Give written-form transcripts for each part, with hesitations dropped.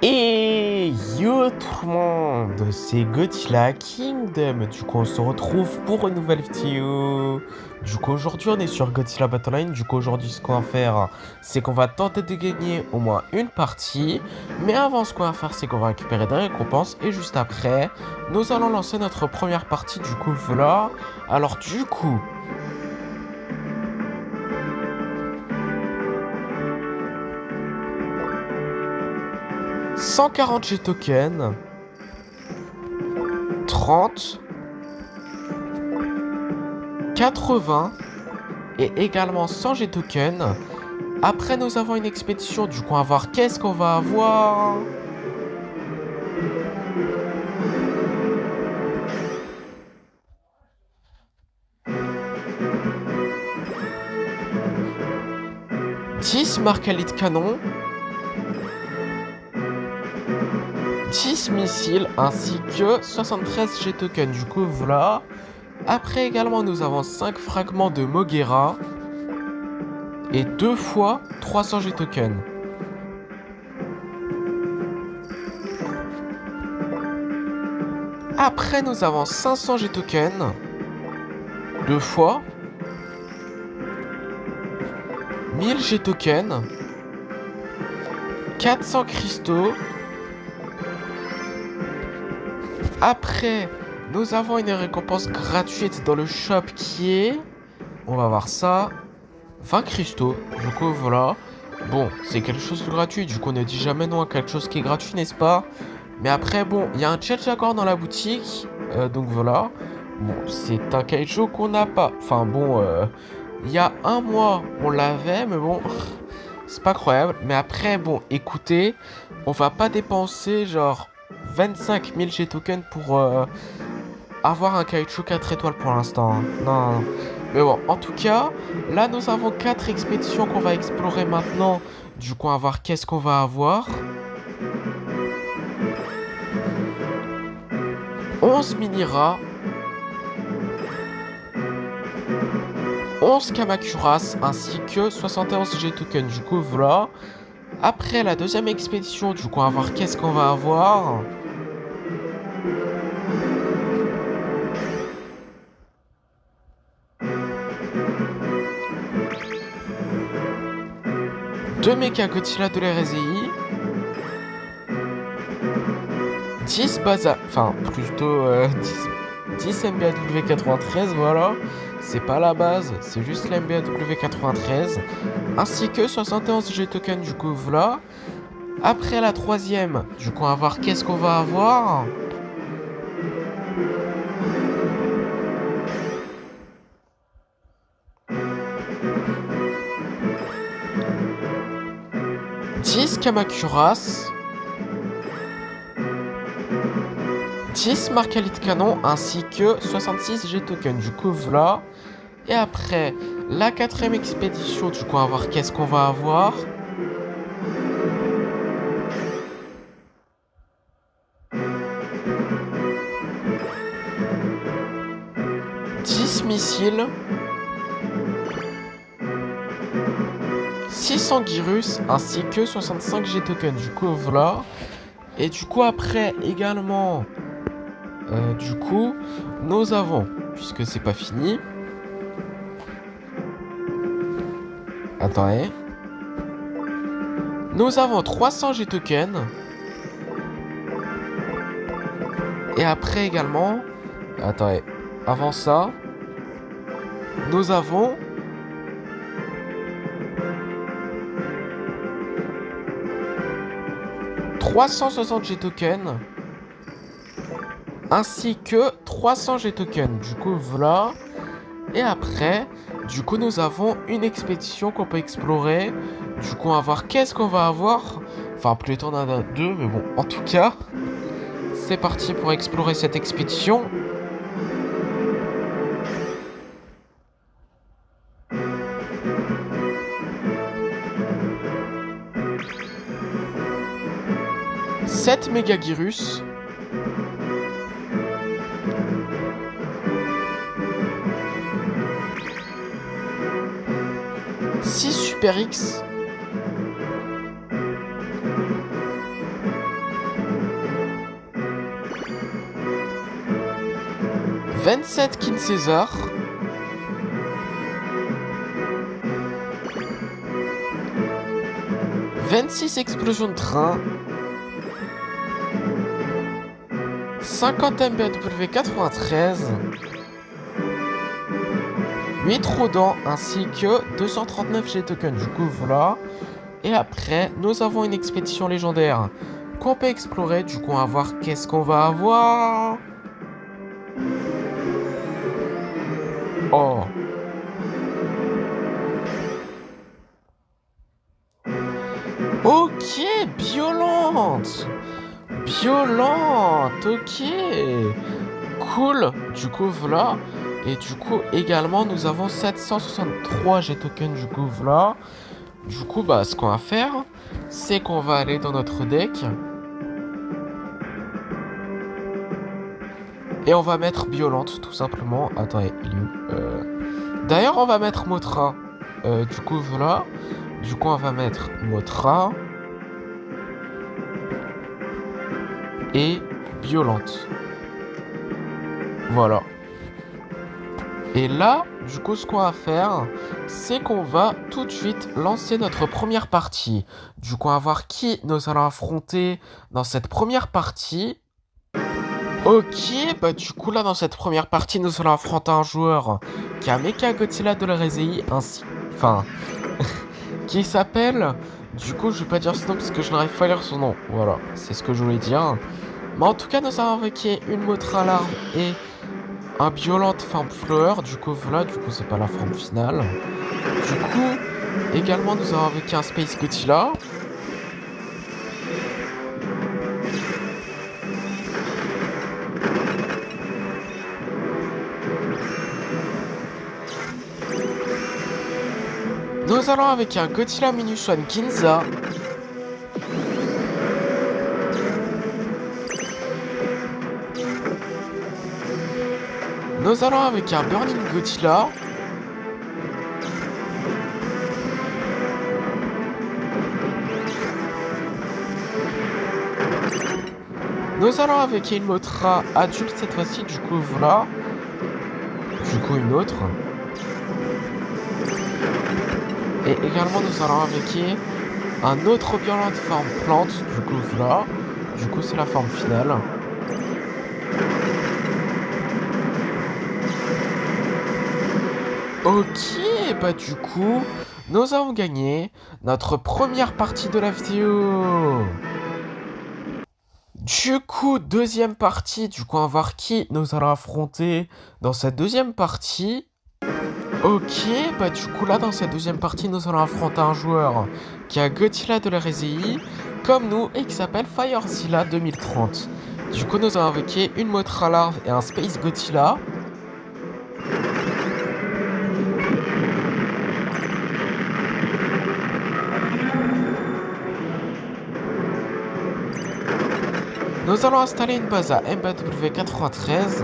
Et yo tout le monde, c'est Godzilla Kingdom. Du coup, on se retrouve pour une nouvelle vidéo. Du coup, aujourd'hui, on est sur Godzilla Battle Line. Du coup, aujourd'hui, ce qu'on va faire, c'est qu'on va tenter de gagner au moins une partie. Mais avant, ce qu'on va faire, c'est qu'on va récupérer des récompenses. Et juste après, nous allons lancer notre première partie. Du coup, voilà. Alors, du coup, 140 G tokens, 30, 80 et également 100 G tokens. Après, nous avons une expédition. Du coup, on va voir qu'est-ce qu'on va avoir. Dix marcalites canon, 10 missiles ainsi que 73 G tokens. Du coup, voilà. Après, également, nous avons 5 fragments de Moguera et 2 fois 300 G tokens. Après, nous avons 500 G tokens, 2 fois 1000 G tokens, 400 cristaux. Après, nous avons une récompense gratuite dans le shop qui est... On va voir ça. 20 cristaux. Du coup, voilà. Bon, c'est quelque chose de gratuit. Du coup, on ne dit jamais non à quelque chose qui est gratuit, n'est-ce pas? Mais après, bon, il y a un Jet Jaguar dans la boutique. Donc voilà. Bon, c'est un kaiju qu'on n'a pas. Enfin bon, il y a un mois, on l'avait. Mais bon, c'est pas croyable. Mais après, bon, écoutez, on va pas dépenser genre 25 000 G tokens pour avoir un kaiju 4 étoiles pour l'instant, hein. Non, non. Mais bon, en tout cas, là nous avons 4 expéditions qu'on va explorer maintenant. Du coup, on va voir qu'est-ce qu'on va avoir. 11 mini-rats, 11 Kamacuras, ainsi que 71 G tokens. Du coup, voilà. Après la deuxième expédition, du coup, on va voir qu'est-ce qu'on va avoir. Deux Mecha Godzilla de l'RSI. 10 bases, enfin plutôt 10 MBAW 93, voilà. C'est pas la base, c'est juste la MBAW 93. Ainsi que 71 G tokens, du coup, voilà. Après la troisième, du coup, on va voir qu'est-ce qu'on va avoir. Dix Kamacuras, 10 Marcalite Canon, ainsi que 66 G tokens, du coup, voilà. Et après, la quatrième expédition, du coup, on va voir qu'est-ce qu'on va avoir. 10 missiles, 600 Gyrus, ainsi que 65 G tokens, du coup, voilà. Et du coup, après, également, du coup, nous avons, puisque c'est pas fini. Attendez. Nous avons 300 G tokens. Et après également... Attendez. Avant ça, nous avons... « 360 G tokens. Ainsi que 300 G tokens. Du coup, voilà. Et après, du coup, nous avons une expédition qu'on peut explorer. Du coup, on va voir qu'est-ce qu'on va avoir. Enfin, plutôt on en a deux, mais bon, en tout cas, c'est parti pour explorer cette expédition. Sept Megagyrus. 6 Super X. 27 King César. « 26 explosions de train. 50 MBW 93. 8 rodents ainsi que 239 G-tokens. Du coup, voilà. Et après, nous avons une expédition légendaire qu'on peut explorer. Du coup, on va voir qu'est-ce qu'on va avoir. Oh. Ok, violente. Violente, ok. Cool. Du coup, voilà. Et du coup, également, nous avons 763 G-tokens. Du coup, voilà. Du coup, bah, ce qu'on va faire, c'est qu'on va aller dans notre deck. Et on va mettre violente, tout simplement. Attendez, il est où D'ailleurs, on va mettre Motra. Du coup, voilà. Du coup, on va mettre Motra. Et violente. Voilà. Et là, du coup, ce qu'on va faire, c'est qu'on va tout de suite lancer notre première partie. Du coup, on va voir qui nous allons affronter dans cette première partie. Ok, bah du coup là dans cette première partie nous allons affronter un joueur qui a Mecha Godzilla de la Rezei ainsi, enfin, qui s'appelle, du coup je vais pas dire son nom parce que je n'arrive pas à lire son nom, voilà, c'est ce que je voulais dire. Mais en tout cas nous avons invoqué une Motra larve et un Violent Farm Flower, du coup voilà, du coup c'est pas la forme finale. Du coup, également nous avons invoqué un Space Godzilla. Nous allons avec un Godzilla Minus One Ginza. Nous allons avec un Burning Godzilla. Nous allons avec une Motra adulte cette fois-ci, du coup voilà. Du coup une autre. Et également nous allons avec un autre Violent forme plante, du coup voilà. Du coup c'est la forme finale. Ok, bah du coup, nous avons gagné notre première partie de la vidéo. Du coup, deuxième partie, du coup on va voir qui nous allons affronter dans cette deuxième partie. Ok, bah du coup là dans cette deuxième partie nous allons affronter un joueur qui a Godzilla de la Rezei comme nous et qui s'appelle FireZilla 2030. Du coup nous allons invoquer une Motra larve et un Space Godzilla. Nous allons installer une base à MBW 93.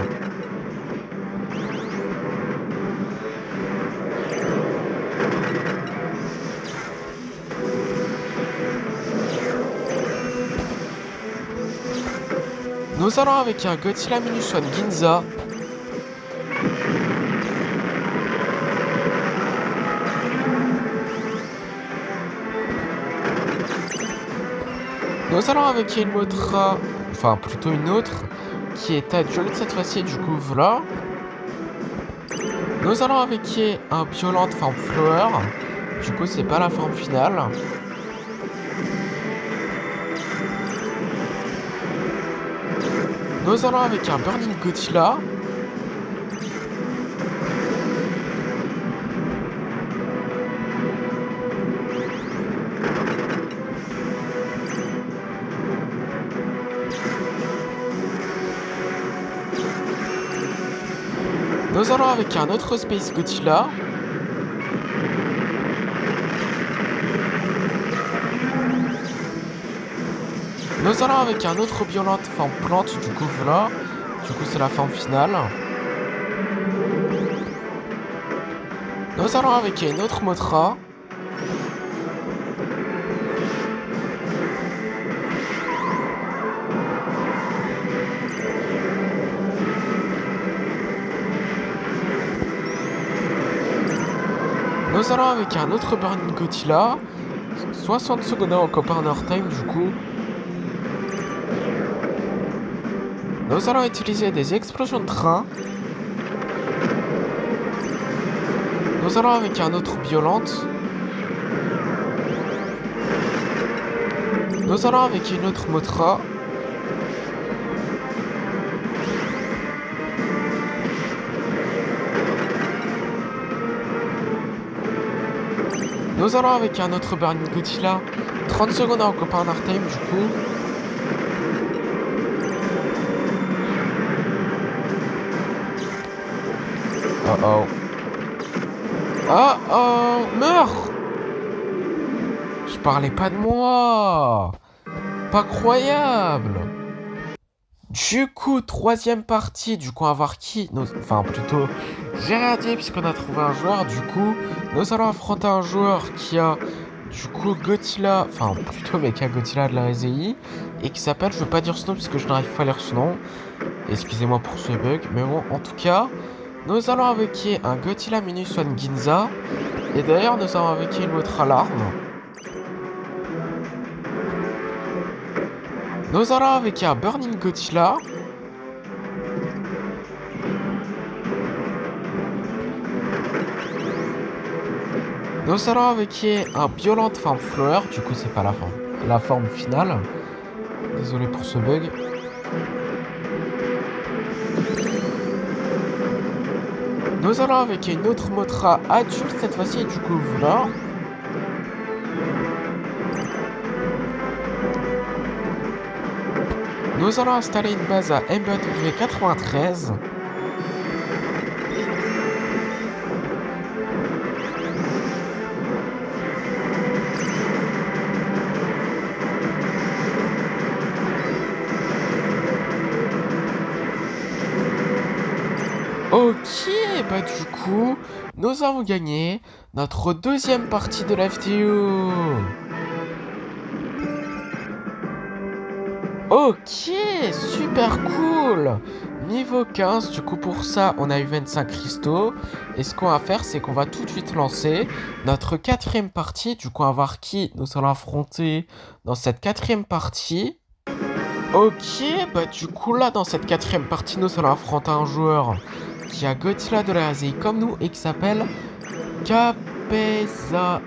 Nous allons avec un Godzilla Minus One Ginza. Nous allons avec une Motra, enfin plutôt une autre, qui est adulte cette fois-ci, du coup voilà. Nous allons avec un Violent Farm Flower, du coup c'est pas la forme finale. Nous allons avec un Burning Godzilla. Nous allons avec un autre Space Godzilla. Nous allons avec un autre Violent forme plante, du coup voilà. Du coup c'est la forme finale. Nous allons avec une autre Motra. Nous allons avec un autre Burning Godzilla. 60 secondes en Corner Time du coup. Nous allons utiliser des explosions de train. Nous allons avec un autre violente. Nous allons avec une autre Motra. Nous allons avec un autre Burning Godzilla. 30 secondes en Corner Time du coup. Oh oh. Oh oh, meurs! Je parlais pas de moi! Pas croyable! Du coup, troisième partie, du coup, on va voir qui... Enfin, plutôt, j'ai rien dit puisqu'on a trouvé un joueur. Du coup, nous allons affronter un joueur qui a, du coup, Godzilla... Enfin, plutôt Mecha Godzilla de la RZI. Et qui s'appelle, je veux pas dire son nom puisque je n'arrive pas à lire son nom. Excusez-moi pour ce bug. Mais bon, en tout cas... Nous allons avec un Godzilla Minus One Ginza. Et d'ailleurs, nous allons avec une autre alarme. Nous allons avec un Burning Godzilla. Nous allons avec un Violent Form Flower. Du coup, c'est pas la forme finale. Désolé pour ce bug. Nous allons avec une autre Motra adulte cette fois-ci, du coup, voilà. Nous allons installer une base à MBW 93. Ok, bah du coup, nous avons gagné notre deuxième partie de la vidéo. Ok, super cool. Niveau 15, du coup pour ça, on a eu 25 cristaux. Et ce qu'on va faire, c'est qu'on va tout de suite lancer notre quatrième partie. Du coup, on va voir qui nous allons affronter dans cette quatrième partie. Ok, bah du coup là, dans cette quatrième partie, nous allons affronter un joueur qui a Godzilla de la RZI comme nous et qui s'appelle Capeza.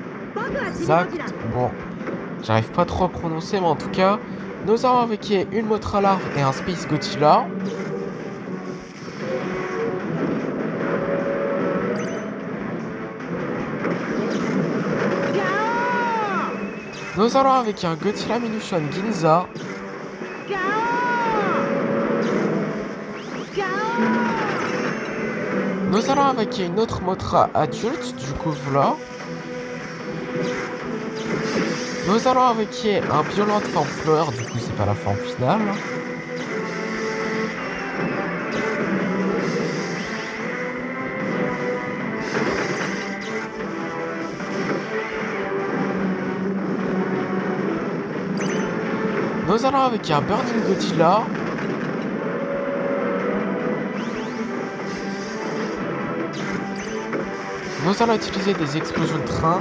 Bon, j'arrive pas trop à prononcer, mais en tout cas, nous avons avec une Motra Larve et un Space Godzilla. Nous allons avec un Godzilla Minus One Ginza. Nous allons avec une autre Motra adulte, du coup voilà. Nous allons avec un Violent Form Flower, du coup c'est pas la forme finale. Nous allons avec un Burning Godzilla. Nous allons utiliser des explosions de train.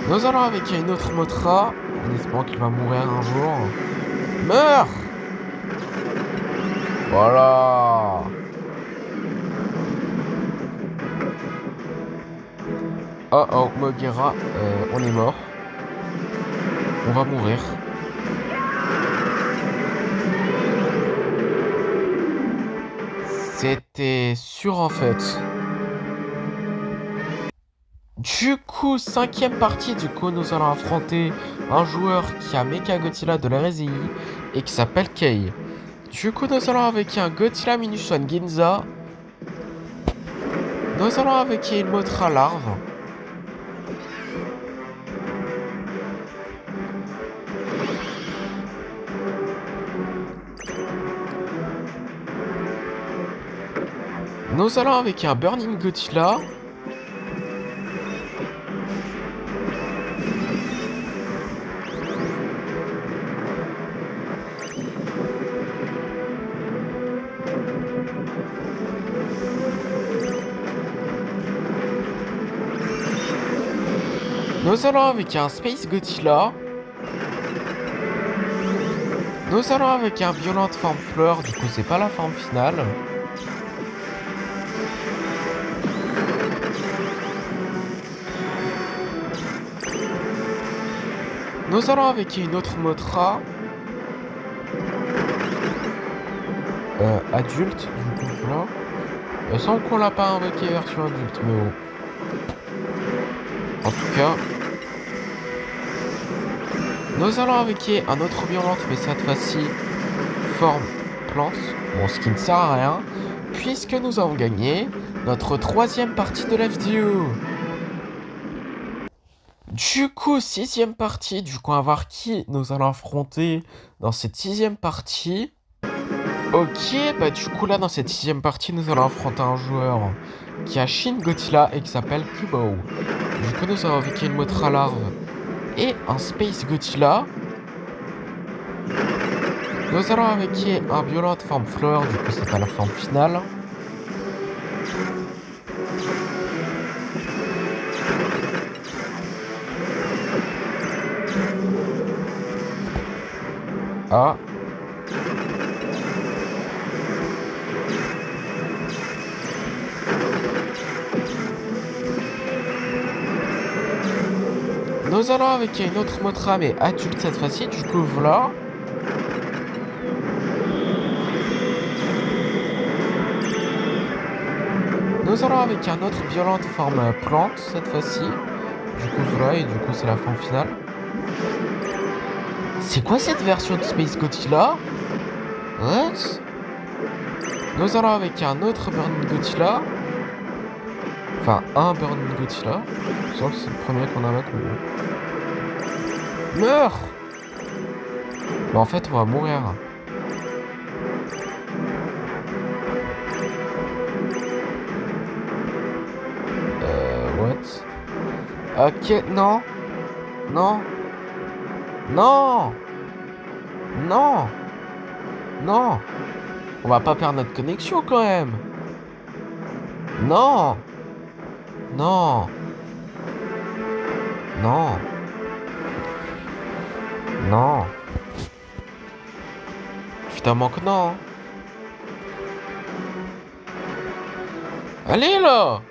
Nous allons avec une autre Motra, en espérant qu'il va mourir un jour. Meurs! Voilà! Oh oh, Mogera, on est mort. On va mourir. C'était sûr en fait. Du coup, cinquième partie, du coup, nous allons affronter un joueur qui a Mecha Godzilla de la RZI et qui s'appelle Kei. Du coup, nous allons avec un Godzilla Minus One Ginza. Nous allons avec une Motra Larve. Nous allons avec un Burning Godzilla. Nous allons avec un Space Godzilla. Nous allons avec un Violent Forme Fleur, du coup c'est pas la forme finale. Nous allons avec une autre Mothra. Adulte, du coup voilà. Il semble qu'on l'a pas invoqué version adulte, mais bon. En tout cas, nous allons avec un autre violente, mais cette fois-ci, forme plante. Bon, ce qui ne sert à rien, puisque nous avons gagné notre troisième partie de la vidéo. Du coup, sixième partie, du coup, on va voir qui nous allons affronter dans cette sixième partie. Ok, bah du coup là, dans cette sixième partie, nous allons affronter un joueur qui a Shin Godzilla et qui s'appelle Kubo. Du coup, nous allons avec une Mothra Larve et un Space Godzilla. Nous allons avec un Violent Forme Fleur, du coup c'est pas la forme finale. Ah. Nous allons avec une autre Mothra mais adulte cette fois-ci, du coup voilà. Nous allons avec un autre Violente Forme Plante cette fois-ci. Du coup voilà, et du coup c'est la forme finale. C'est quoi cette version de Space Godzilla? What? Nous allons avec un autre Burning Godzilla. Enfin, un Burning Godzilla. Je sens que c'est le premier qu'on a avec. Meurs! Mais en fait, on va mourir. What? Ok, non. Non. Non. Non. Non. On va pas perdre notre connexion quand même. Non. Non. Non. Non. Évidemment que non. Allez là.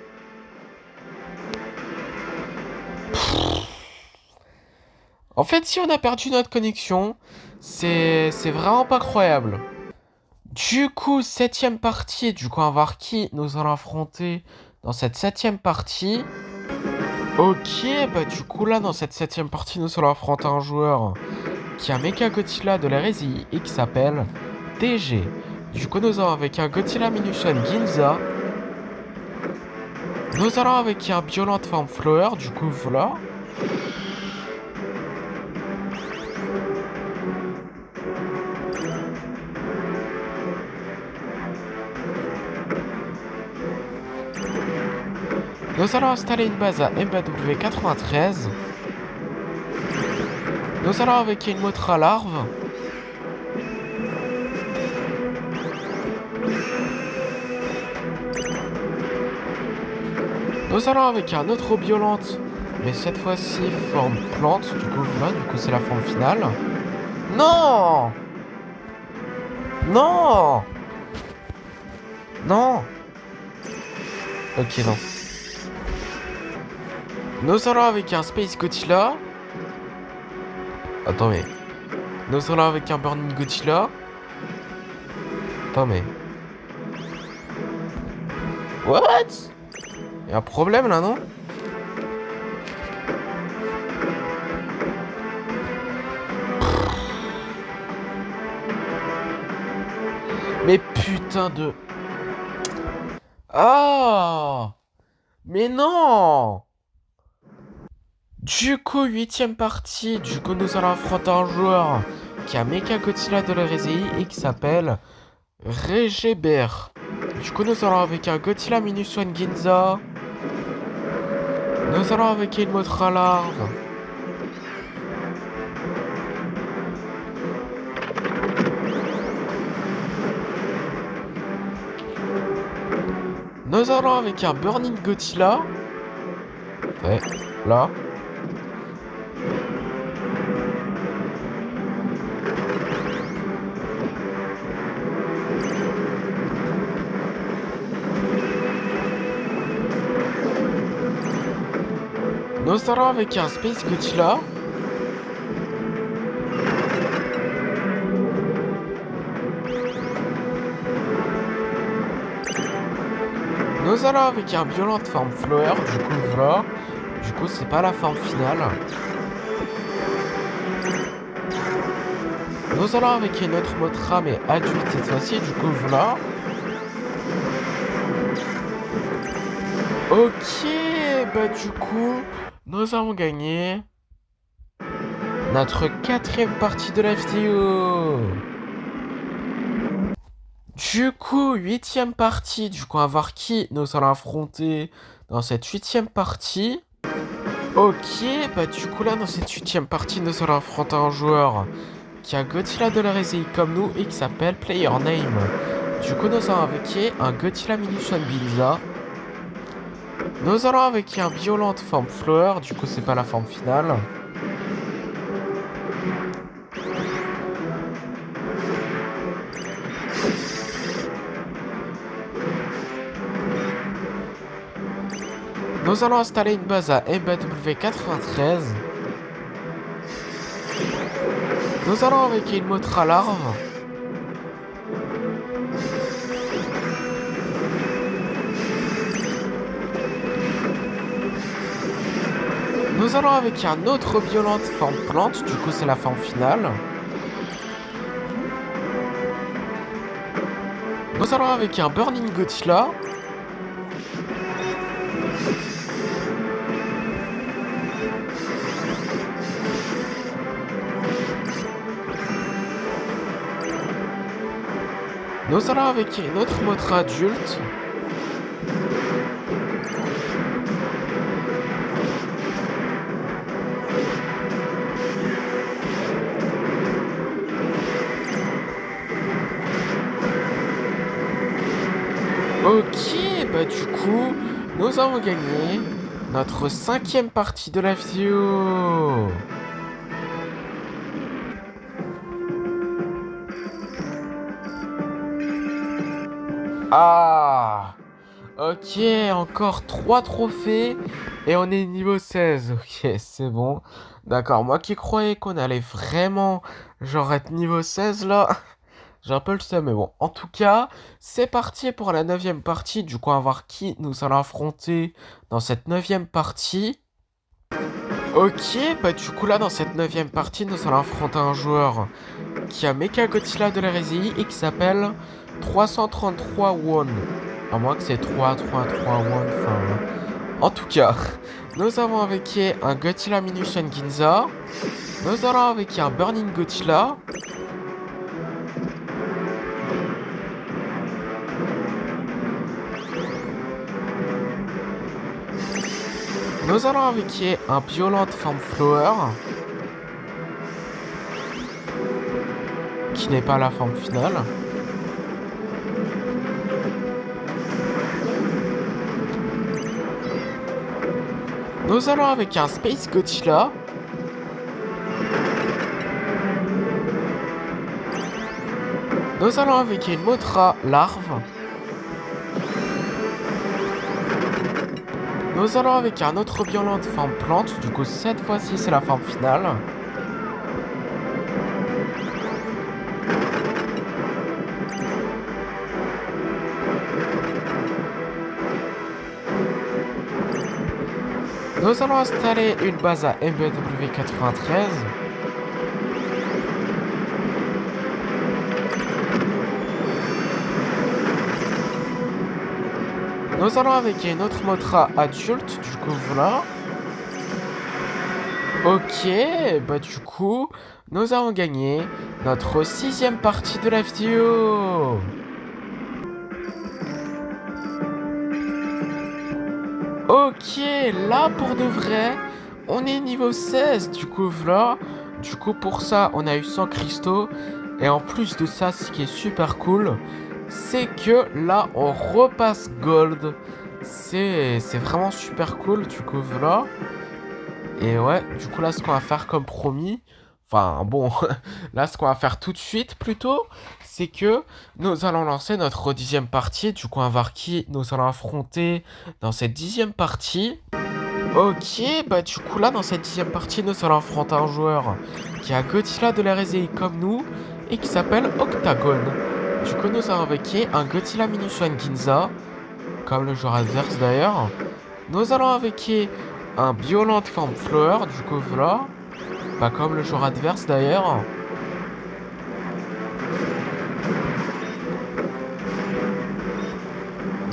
En fait, si on a perdu notre connexion, c'est vraiment pas croyable. Du coup, septième partie, du coup, on va voir qui nous allons affronter dans cette septième partie. Ok, bah du coup là, dans cette septième partie, nous allons affronter un joueur qui a Mecha Godzilla de l'hérésie et qui s'appelle DG. Du coup, nous allons avec un Godzilla Minushan Ginza. Nous allons avec un Violent Forme Flower, du coup voilà. Nous allons installer une base à MBW 93. Nous allons avec une Mothra Larve. Nous allons avec un autre Violente, mais cette fois-ci forme plante. Du coup voilà, du coup c'est la forme finale. Non! Non! Non! Ok, non. Nous allons avec un Space Godzilla. Attends, mais... Nous allons avec un Burning Godzilla. Attends, mais... What? Y'a un problème, là, non? Mais putain de... Ah! Mais non! Du coup, huitième partie, du coup nous allons affronter un joueur qui a Mecha Godzilla de l'hérésie et qui s'appelle Regeber. Du coup nous allons avec un Godzilla Minuswan Ginza. Nous allons avec une Mothra Larve. Nous allons avec un Burning Godzilla. Ouais, là. Nous allons avec un Space Godzilla. Nous allons avec un Violent Form Flower, du coup voilà. Du coup c'est pas la forme finale. Nous allons avec une autre Mothra mais adulte cette fois-ci, du coup voilà. Ok, bah du coup, nous avons gagné notre quatrième partie de la vidéo. Du coup, huitième partie, du coup on va voir qui nous allons affronter dans cette huitième partie. Ok, bah du coup là dans cette huitième partie, nous allons affronter un joueur qui a Godzilla de la Réséie comme nous et qui s'appelle PlayerName. Du coup nous allons avec un Godzilla Minushan Ginza. Nous allons avec un Violent Form Flower, du coup c'est pas la forme finale. Nous allons installer une base à MBW93. Nous allons avec une Mothra larve. Nous allons avec un autre Violent Form plante, du coup c'est la forme finale. Nous allons avec un Burning Godzilla. Nous allons avec une autre Mothra adulte. Ok, bah du coup, nous avons gagné notre cinquième partie de la vidéo. Ah! Ok, encore 3 trophées et on est niveau 16. Ok, c'est bon. D'accord, moi qui croyais qu'on allait vraiment genre être niveau 16 là, j'ai un peu le seum, mais bon. En tout cas, c'est parti pour la neuvième partie. Du coup, on va voir qui nous allons affronter dans cette neuvième partie. Ok, bah du coup là, dans cette neuvième partie, nous allons affronter un joueur qui a Mecha Godzilla de la Réséie et qui s'appelle 333 Won. À moins que c'est 333 Won, enfin... En tout cas, nous avons avec un Godzilla Minushan Ginza. Nous allons avec un Burning Godzilla. Nous allons avec un Violent Form Flower. Qui n'est pas la forme finale. Nous allons avec un Space Godzilla. Nous allons avec une Mothra larve. Nous allons avec un autre Violent Form plante. Du coup, cette fois-ci, c'est la forme finale. Nous allons installer une base à MBW93. Nous allons avec une autre Mothra adulte, du coup voilà. Ok, bah du coup, nous avons gagné notre sixième partie de la vidéo. Ok, là pour de vrai, on est niveau 16, du coup voilà. Du coup pour ça, on a eu 100 cristaux. Et en plus de ça, ce qui est super cool, c'est que là, on repasse gold. C'est vraiment super cool, du coup voilà. Et ouais, du coup là, ce qu'on va faire comme promis, enfin bon, là ce qu'on va faire tout de suite plutôt, c'est que nous allons lancer notre dixième partie. Du coup, on va voir qui nous allons affronter dans cette dixième partie. Ok, bah du coup là dans cette 10e partie nous allons affronter un joueur qui a Godzilla de la RSI comme nous et qui s'appelle Octagon. Du coup nous allons avec un Godzilla Minus One Ginza, comme le joueur adverse d'ailleurs. Nous allons avec un Violent Form Flower, du coup voilà, pas comme le joueur adverse d'ailleurs.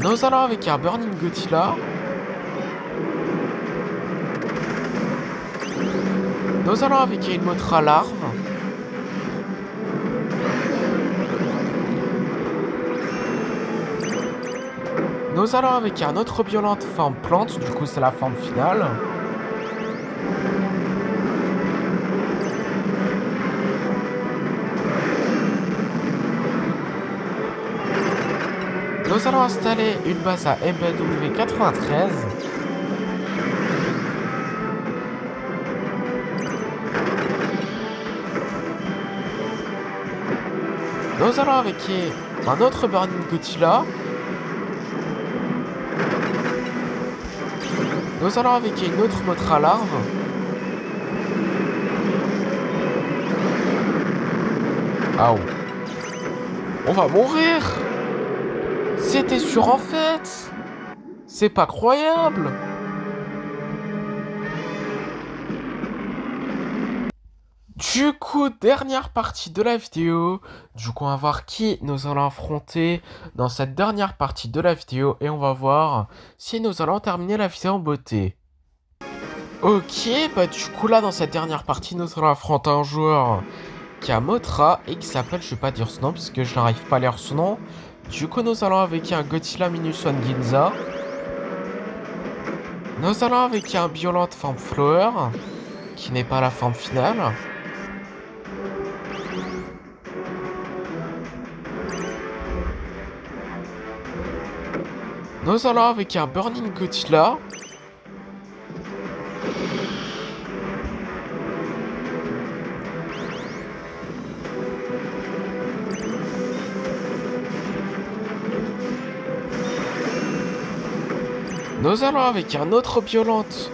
Nous allons avec un Burning Godzilla. Nous allons avec une Mothra Larve. Nous allons avec un autre violente forme plante, du coup c'est la forme finale. Nous allons installer une base à MBW 93. Nous allons avec un autre Burning Godzilla. Nous allons avec une autre Mothra Larve. Ah, on va mourir. C'était sûr en fait. C'est pas croyable. Du coup, dernière partie de la vidéo. Du coup, on va voir qui nous allons affronter dans cette dernière partie de la vidéo. Et on va voir si nous allons terminer la vidéo en beauté. Ok, bah du coup là, dans cette dernière partie, nous allons affronter un joueur qui a Mothra et qui s'appelle, je vais pas dire son nom parce que je n'arrive pas à lire son nom. Du coup, nous allons avec un Godzilla Minus One Ginza. Nous allons avec un Violent Form Flower, qui n'est pas la forme finale. Nous allons avec un Burning Godzilla. Nous allons avec un autre violente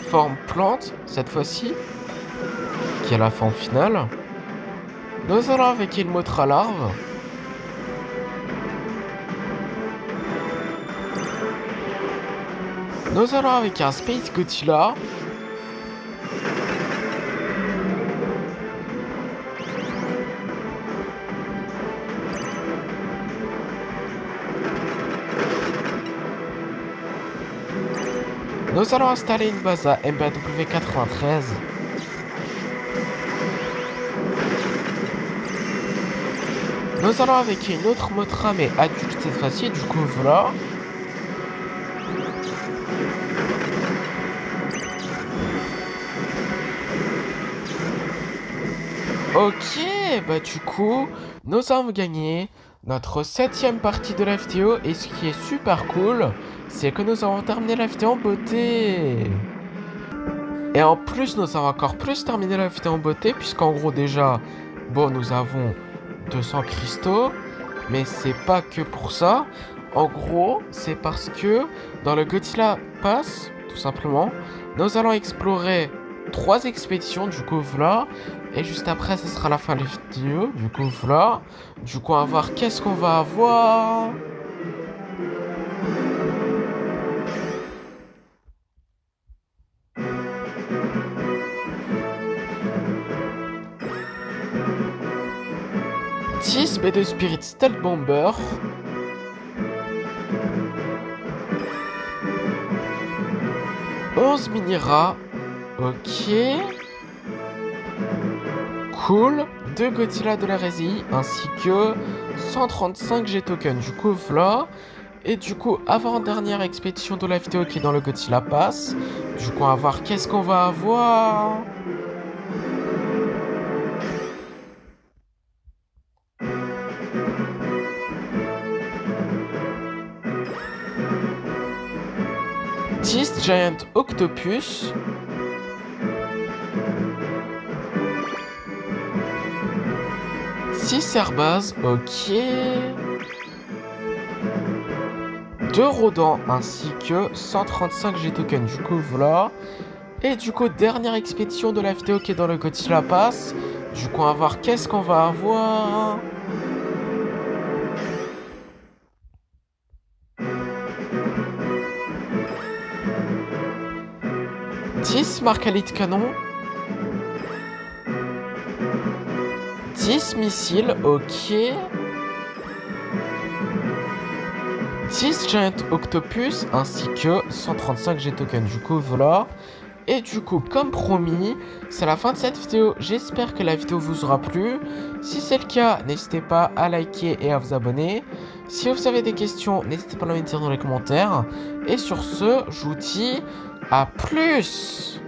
forme plante, cette fois-ci, qui est la forme finale. Nous allons avec une Mothra Larve. Nous allons avec un Space Godzilla. Nous allons installer une base à MBW 93. Nous allons avec une autre Mothra mais adulte cette fois-ci, du coup voilà. Ok, bah du coup, nous avons gagné notre 7e partie de la vidéo et ce qui est super cool, c'est que nous avons terminé la vidéo en beauté. Et en plus, nous avons encore plus terminé la vidéo en beauté puisqu'en gros déjà, bon, nous avons 200 cristaux, mais c'est pas que pour ça. En gros, c'est parce que dans le Godzilla Pass, tout simplement, nous allons explorer 3 expéditions, du coup voilà. Et juste après, ce sera la fin de la vidéo, du coup voilà. Du coup, on va voir qu'est-ce qu'on va avoir. B2 Spirit Stealth Bomber. Onze mini-rats. Ok. Cool. 2 Godzilla de la RSI ainsi que 135 G-Tokens. Du coup, voilà. Et du coup, avant-dernière expédition de la vidéo qui est dans le Godzilla Pass. Du coup, on va voir qu'est-ce qu'on va avoir. Giant Octopus. Six Airbase, ok. 2 rodents ainsi que 135 G-tokens. Du coup, voilà. Et du coup, dernière expédition de la vidéo qui est dans le Godzilla Pass. Du coup, on va voir qu'est-ce qu'on va avoir. « 10 marcalites canon. 10 missiles, ok. 10 Giant Octopus ainsi que 135 G-tokens. Du coup, voilà. Et du coup, comme promis, c'est la fin de cette vidéo. J'espère que la vidéo vous aura plu. Si c'est le cas, n'hésitez pas à liker et à vous abonner. Si vous avez des questions, n'hésitez pas à les mettre dans les commentaires. Et sur ce, je vous dis à plus!